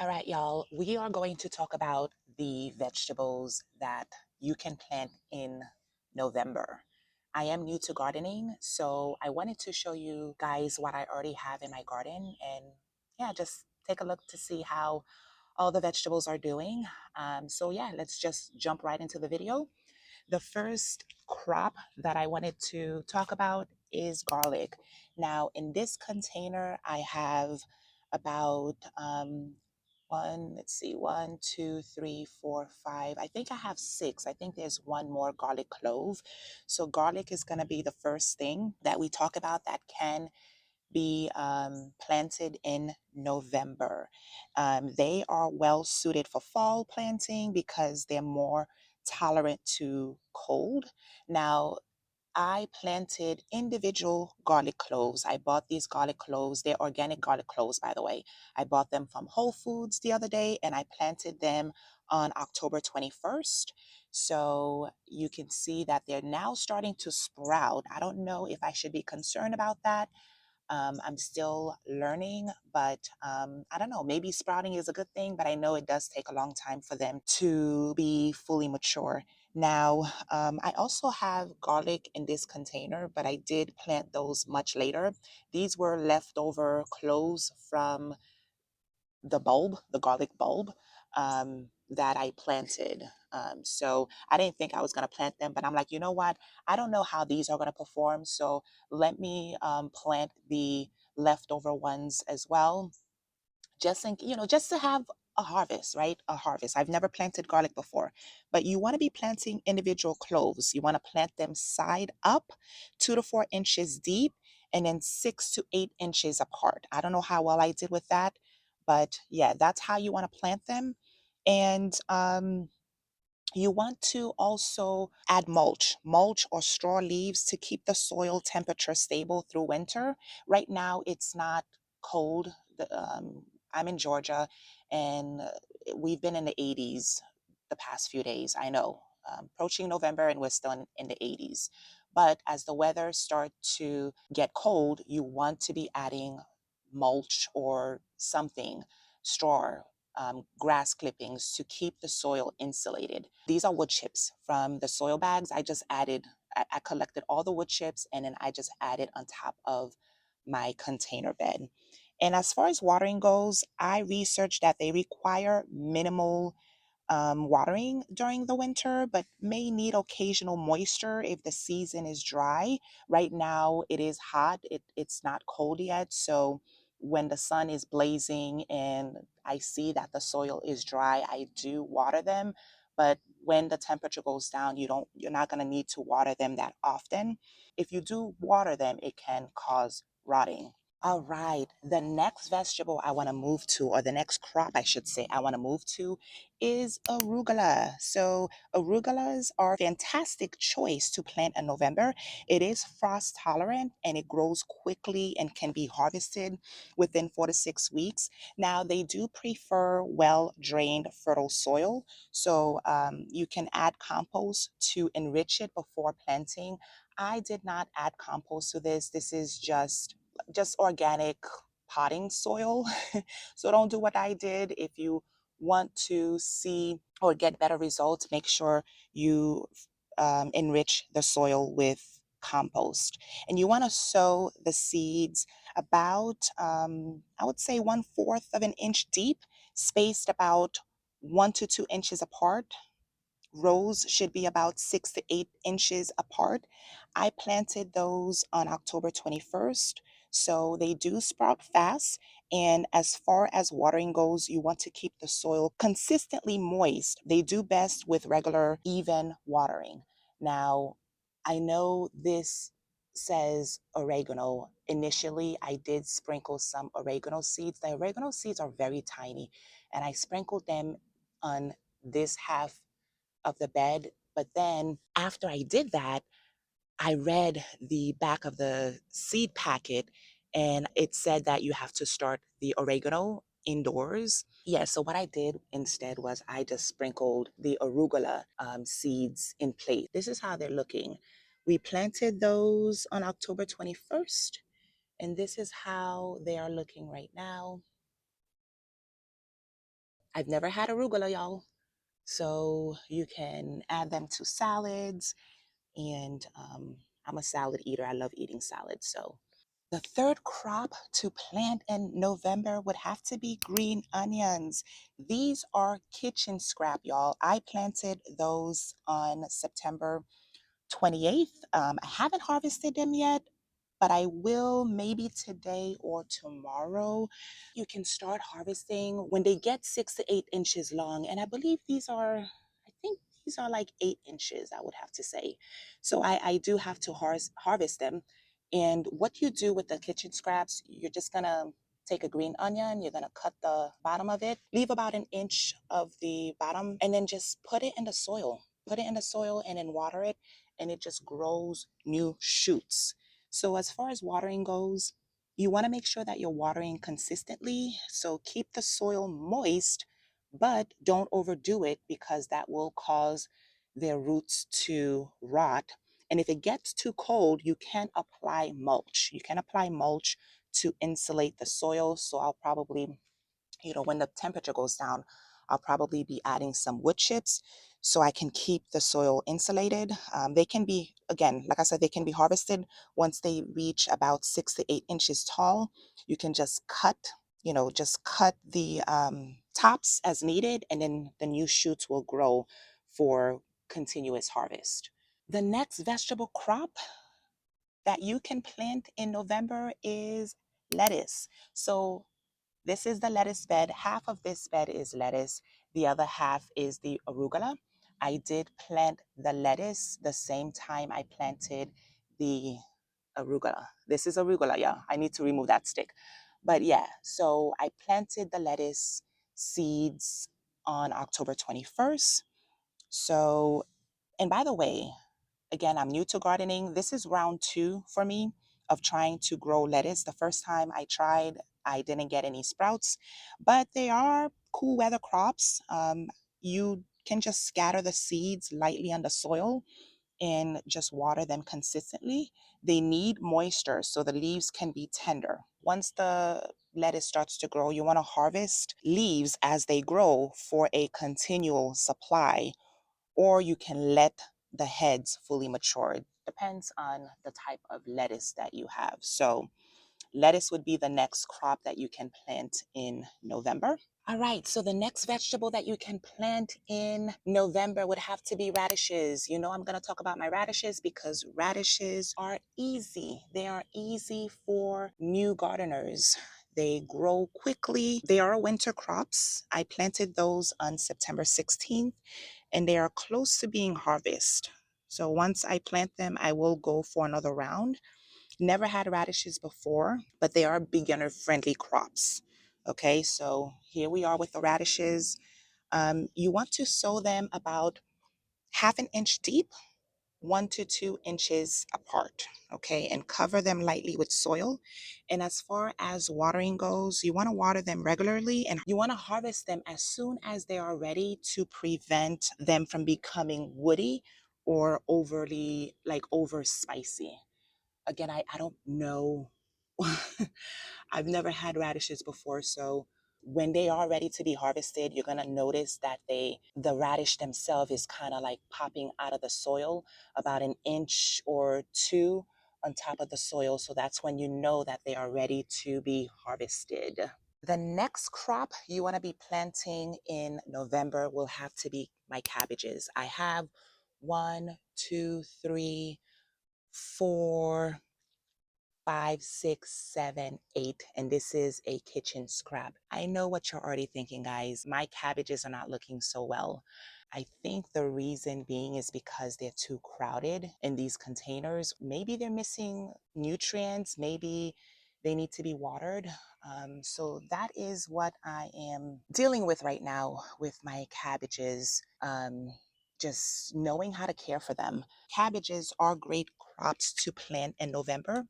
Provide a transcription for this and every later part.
All right, y'all, we are going to talk about the vegetables that you can plant in November. I am new to gardening, so I wanted to show you guys what I already have in my garden and yeah, just take a look to see how all the vegetables are doing. So yeah, let's just jump right into the video. The first crop that I wanted to talk about is garlic. Now, in this container, I have about let's see, one, two, three, four, five. I think I have six. I think there's one more garlic clove. So, garlic is going to be the first thing that we talk about that can be planted in November. They are well suited for fall planting because they're more tolerant to cold. Now, I planted individual garlic cloves. I bought these garlic cloves. They're organic garlic cloves, by the way. I bought them from Whole Foods the other day and I planted them on October 21st. So you can see that they're now starting to sprout. I don't know if I should be concerned about that. I'm still learning, but I don't know, maybe sprouting is a good thing, but I know it does take a long time for them to be fully mature. Now, I also have garlic in this container, but I did plant those much later. These were leftover cloves from the bulb, the garlic bulb that I planted. So I didn't think I was going to plant them, but I'm like, you know what? I don't know how these are going to perform. So let me plant the leftover ones as well, just in, just to have a harvest, right? A harvest. I've never planted garlic before, but you want to be planting individual cloves. You want to plant them side up, 2 to 4 inches deep, and then 6 to 8 inches apart. I don't know how well I did with that, but yeah, that's how you want to plant them. And you want to also add mulch or straw leaves to keep the soil temperature stable through winter. Right now, it's not cold. I'm in Georgia, and we've been in the 80s the past few days. I know, approaching November, and we're still in the 80s. But as the weather starts to get cold, you want to be adding mulch or something, straw, grass clippings to keep the soil insulated. These are wood chips from the soil bags. I collected all the wood chips and then I just added on top of my container bed. And as far as watering goes, I researched that they require minimal watering during the winter, but may need occasional moisture if the season is dry. Right now, it is hot, it's not cold yet. So, when the sun is blazing and I see that the soil is dry, I do water them. But when the temperature goes down, you're not going to need to water them that often. If you do water them, it can cause rotting. All right, the next vegetable I want to move to, or the next crop I should say, I want to move to is arugula. So, arugulas are a fantastic choice to plant in November. It is frost tolerant and it grows quickly and can be harvested within 4 to 6 weeks. Now, they do prefer well drained, fertile soil. So, you can add compost to enrich it before planting. I did not add compost to this. This is just organic potting soil. So don't do what I did. If you want to see or get better results, make sure you enrich the soil with compost. And you want to sow the seeds about, I would say, 1/4 of an inch deep, spaced about 1 to 2 inches apart. Rows should be about 6 to 8 inches apart. I planted those on October 21st, so they do sprout fast. And as far as watering goes, you want to keep the soil consistently moist. They do best with regular, even watering. Now, I know this says oregano. Initially, I did sprinkle some oregano seeds. The oregano seeds are very tiny, and I sprinkled them on this half of the bed. But then after I did that, I read the back of the seed packet and it said that you have to start the oregano indoors. Yeah, so what I did instead was I just sprinkled the arugula seeds in place. This is how they're looking. We planted those on October 21st, and this is how they are looking right now. I've never had arugula, y'all. So you can add them to salads. And I'm a salad eater. I love eating salads. So the third crop to plant in November would have to be green onions. These are kitchen scrap, y'all. I planted those on September 28th. I haven't harvested them yet, but I will maybe today or tomorrow. You can start harvesting when they get 6 to 8 inches long. And I believe I think these are like 8 inches, I would have to say. So I do have to harvest them. And what you do with the kitchen scraps, you're just gonna take a green onion, you're gonna cut the bottom of it, leave about an inch of the bottom, and then just put it in the soil. Put it in the soil and then water it, and it just grows new shoots. So, as far as watering goes, you want to make sure that you're watering consistently. So, keep the soil moist, but don't overdo it because that will cause their roots to rot. And if it gets too cold, you can apply mulch. You can apply mulch to insulate the soil. So, I'll probably, when the temperature goes down, I'll probably be adding some wood chips so I can keep the soil insulated. They can be, again, like I said, they can be harvested once they reach about 6 to 8 inches tall. You can just cut the tops as needed, and then the new shoots will grow for continuous harvest. The next vegetable crop that you can plant in November is lettuce. So this is the lettuce bed. Half of this bed is lettuce. The other half is the arugula. I did plant the lettuce the same time I planted the arugula. This is arugula, yeah. I need to remove that stick. But yeah, so I planted the lettuce seeds on October 21st. So, and by the way, again, I'm new to gardening. This is round two for me of trying to grow lettuce. The first time I tried, I didn't get any sprouts, but they are cool weather crops. You can just scatter the seeds lightly on the soil and just water them consistently. They need moisture so the leaves can be tender. Once the lettuce starts to grow, you want to harvest leaves as they grow for a continual supply, or you can let the heads fully mature. It depends on the type of lettuce that you have. So, lettuce would be the next crop that you can plant in November. All right, so the next vegetable that you can plant in November would have to be radishes. I'm going to talk about my radishes because radishes are easy. They are easy for new gardeners. They grow quickly. They are winter crops. I planted those on September 16th, and they are close to being harvested. So once I plant them, I will go for another round. Never had radishes before, but they are beginner friendly crops. Okay, so here we are with the radishes. You want to sow them about half an inch deep, 1 to 2 inches apart, okay, and cover them lightly with soil. And as far as watering goes, you want to water them regularly and you want to harvest them as soon as they are ready to prevent them from becoming woody or overly, like, over spicy. Again, I don't know. I've never had radishes before, so when they are ready to be harvested, you're gonna notice that the radish themselves is kind of like popping out of the soil about an inch or two on top of the soil. So that's when you know that they are ready to be harvested. The next crop you want to be planting in November will have to be my cabbages. I have one, two, three, four, five, six, seven, eight, and this is a kitchen scrap. I know what you're already thinking, guys. My cabbages are not looking so well. I think the reason being is because they're too crowded in these containers. Maybe they're missing nutrients. Maybe they need to be watered. So that is what I am dealing with right now with my cabbages. Just knowing how to care for them. Cabbages are great crops to plant in November.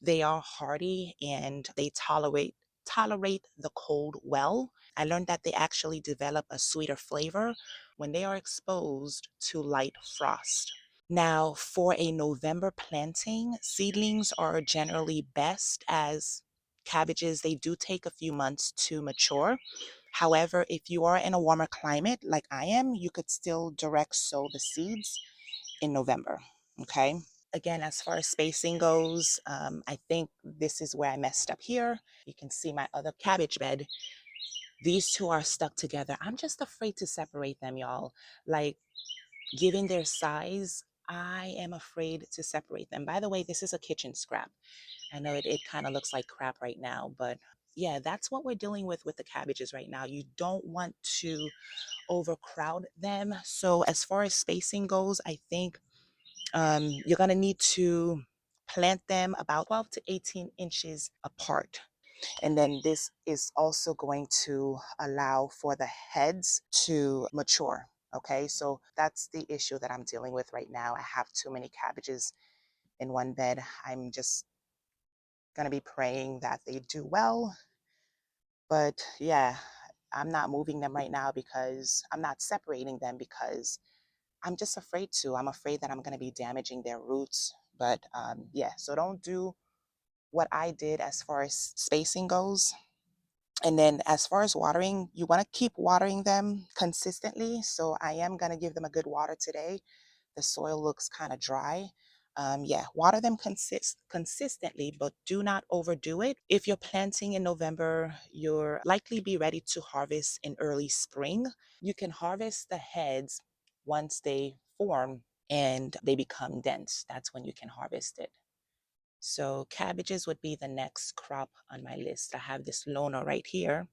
They are hardy and they tolerate the cold well. I learned that they actually develop a sweeter flavor when they are exposed to light frost. Now, for a November planting, seedlings are generally best as cabbages, they do take a few months to mature. However, if you are in a warmer climate like I am, you could still direct sow the seeds in November. Okay. Again, as far as spacing goes, I think this is where I messed up here. You can see my other cabbage bed. These two are stuck together. I'm just afraid to separate them, y'all. Like, given their size, I am afraid to separate them. By the way, this is a kitchen scrap. I know it kind of looks like crap right now, but yeah, that's what we're dealing with the cabbages right now. You don't want to overcrowd them. So as far as spacing goes, I think you're going to need to plant them about 12 to 18 inches apart. And then this is also going to allow for the heads to mature. Okay, so that's the issue that I'm dealing with right now. I have too many cabbages in one bed. I'm just going to be praying that they do well. But yeah, I'm not moving them right now because I'm not separating them because I'm just afraid to. I'm afraid that I'm going to be damaging their roots. But yeah, so don't do what I did as far as spacing goes. And then as far as watering, you want to keep watering them consistently. So I am going to give them a good water today. The soil looks kind of dry. Yeah, water them consistently, but do not overdo it. If you're planting in November, you'll likely be ready to harvest in early spring. You can harvest the heads once they form and they become dense. That's when you can harvest it. So cabbages would be the next crop on my list. I have this loner right here.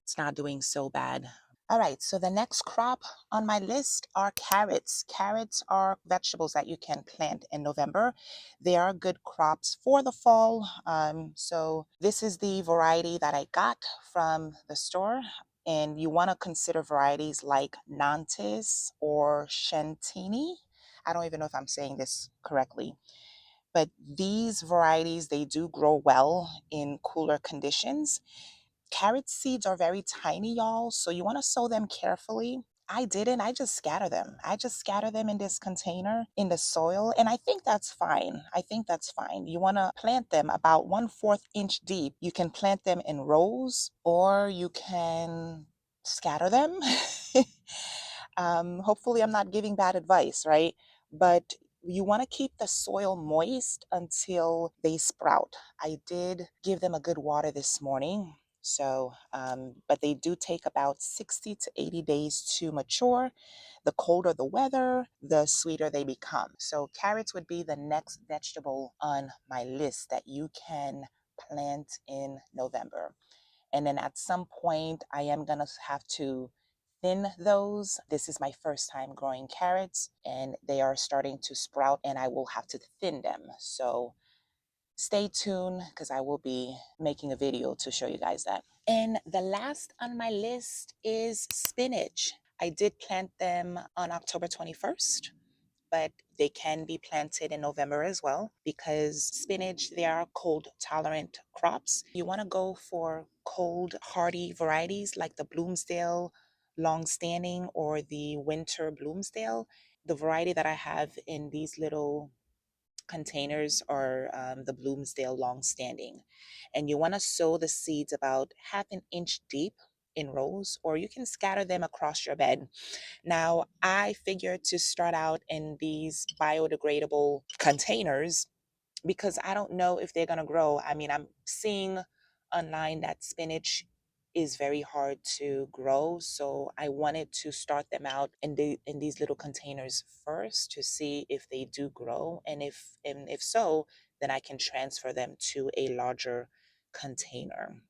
It's not doing so bad. All right, so the next crop on my list are carrots. Carrots are vegetables that you can plant in November. They are good crops for the fall. So this is the variety that I got from the store. And you want to consider varieties like Nantes or Chantini. I don't even know if I'm saying this correctly. But these varieties, they do grow well in cooler conditions. Carrot seeds are very tiny, y'all, so you want to sow them carefully. I didn't. I just scatter them. I just scatter them in this container in the soil, and I think that's fine. I think that's fine. You want to plant them about 1/4 inch deep. You can plant them in rows, or you can scatter them. Hopefully, I'm not giving bad advice, right? But you want to keep the soil moist until they sprout. I did give them a good water this morning. So, but they do take about 60 to 80 days to mature. The colder the weather, the sweeter they become. So, carrots would be the next vegetable on my list that you can plant in November. And then at some point, I am going to have to thin those. This is my first time growing carrots and they are starting to sprout and I will have to thin them. So stay tuned because I will be making a video to show you guys that. And the last on my list is spinach. I did plant them on October 21st, but they can be planted in November as well because spinach, they are cold tolerant crops. You want to go for cold hardy varieties like the Bloomsdale Longstanding or the Winter Bloomsdale. The variety that I have in these little containers are the Bloomsdale Longstanding. And you want to sow the seeds about 1/2 inch deep in rows, or you can scatter them across your bed. Now, I figured to start out in these biodegradable containers because I don't know if they're going to grow. I mean, I'm seeing online that spinach is very hard to grow, so I wanted to start them out in these little containers first to see if they do grow, and if so, then I can transfer them to a larger container.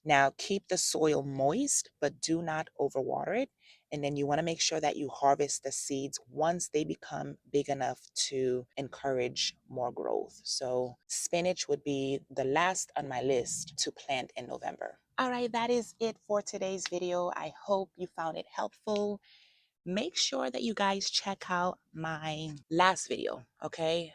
Now, keep the soil moist, but do not overwater it. And then you want to make sure that you harvest the seeds once they become big enough to encourage more growth. So, spinach would be the last on my list to plant in November. All right, that is it for today's video. I hope you found it helpful. Make sure that you guys check out my last video, okay?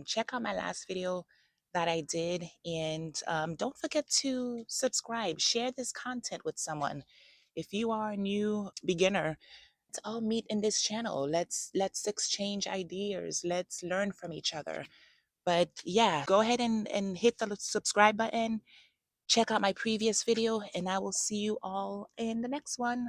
Check out my last video that I did, and don't forget to subscribe. Share this content with someone. If you are a new beginner, let's all meet in this channel. Let's exchange ideas. Let's learn from each other. But yeah, go ahead and hit the subscribe button. check out my previous video, and I will see you all in the next one.